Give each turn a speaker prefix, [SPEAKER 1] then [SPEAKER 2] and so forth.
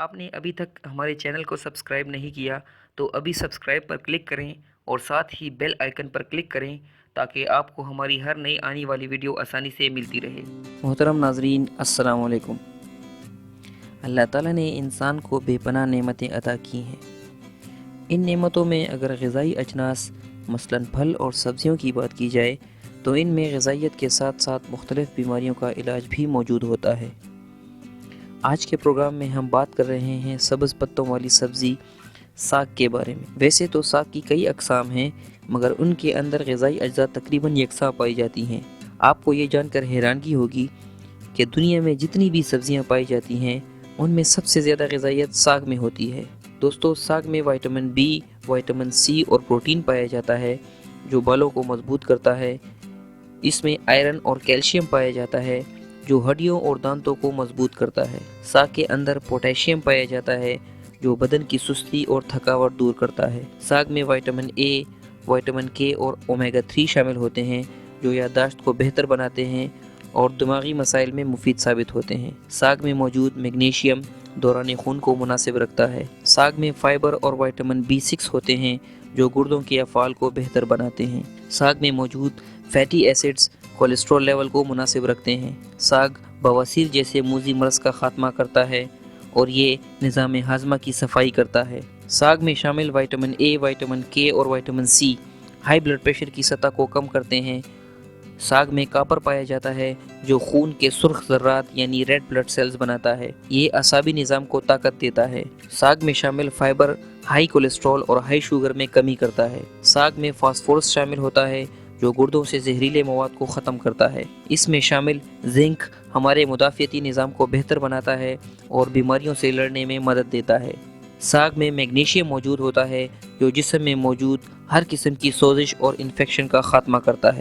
[SPEAKER 1] آپ نے ابھی تک ہمارے چینل کو سبسکرائب نہیں کیا تو ابھی سبسکرائب پر کلک کریں اور ساتھ ہی بیل آئیکن پر کلک کریں تاکہ آپ کو ہماری ہر نئی آنے والی ویڈیو آسانی سے ملتی رہے۔ محترم ناظرین، السلام علیکم۔ اللہ تعالیٰ نے انسان کو بے پناہ نعمتیں عطا کی ہیں۔ ان نعمتوں میں اگر غذائی اجناس مثلاً پھل اور سبزیوں کی بات کی جائے تو ان میں غذائیت کے ساتھ ساتھ مختلف بیماریوں کا علاج بھی موجود ہوتا ہے۔ آج کے پروگرام میں ہم بات کر رہے ہیں سبز پتوں والی سبزی ساگ کے بارے میں۔ ویسے تو ساگ کی کئی اقسام ہیں مگر ان کے اندر غذائی اجزاء تقریباً یکساں پائی جاتی ہیں۔ آپ کو یہ جان کر حیرانگی ہوگی کہ دنیا میں جتنی بھی سبزیاں پائی جاتی ہیں ان میں سب سے زیادہ غذائیت ساگ میں ہوتی ہے۔ دوستو، ساگ میں وٹامن بی، وٹامن سی اور پروٹین پایا جاتا ہے جو بالوں کو مضبوط کرتا ہے۔ اس میں آئرن اور کیلشیم پایا جاتا ہے جو ہڈیوں اور دانتوں کو مضبوط کرتا ہے۔ ساگ کے اندر پوٹیشیم پایا جاتا ہے جو بدن کی سستی اور تھکاوٹ دور کرتا ہے۔ ساگ میں وٹامن اے، وٹامن کے اور اومیگا 3 شامل ہوتے ہیں جو یادداشت کو بہتر بناتے ہیں اور دماغی مسائل میں مفید ثابت ہوتے ہیں۔ ساگ میں موجود میگنیشیم دوران خون کو مناسب رکھتا ہے۔ ساگ میں فائبر اور وٹامن B6 ہوتے ہیں جو گردوں کے افعال کو بہتر بناتے ہیں۔ ساگ میں موجود فیٹی ایسڈز کولیسٹرول لیول کو مناسب رکھتے ہیں۔ ساگ بواسیر جیسے موذی مرض کا خاتمہ کرتا ہے اور یہ نظام ہاضمہ کی صفائی کرتا ہے۔ ساگ میں شامل وٹامن اے، وٹامن کے اور vitamin C high blood pressure کی سطح کو کم کرتے ہیں۔ ساگ میں کاپر پایا جاتا ہے جو خون کے سرخ ذرات یعنی ریڈ بلڈ سیلز بناتا ہے۔ یہ اعصابی نظام کو طاقت دیتا ہے۔ ساگ میں شامل فائبر ہائی کولیسٹرول اور ہائی شوگر میں کمی کرتا ہے۔ ساگ میں فاسفورس شامل ہوتا ہے جو گردوں سے زہریلے مواد کو ختم کرتا ہے۔ اس میں شامل زنک ہمارے مدافعتی نظام کو بہتر بناتا ہے اور بیماریوں سے لڑنے میں مدد دیتا ہے۔ ساگ میں میگنیشیم موجود ہوتا ہے جو جسم میں موجود ہر قسم کی سوزش اور انفیکشن کا خاتمہ کرتا ہے۔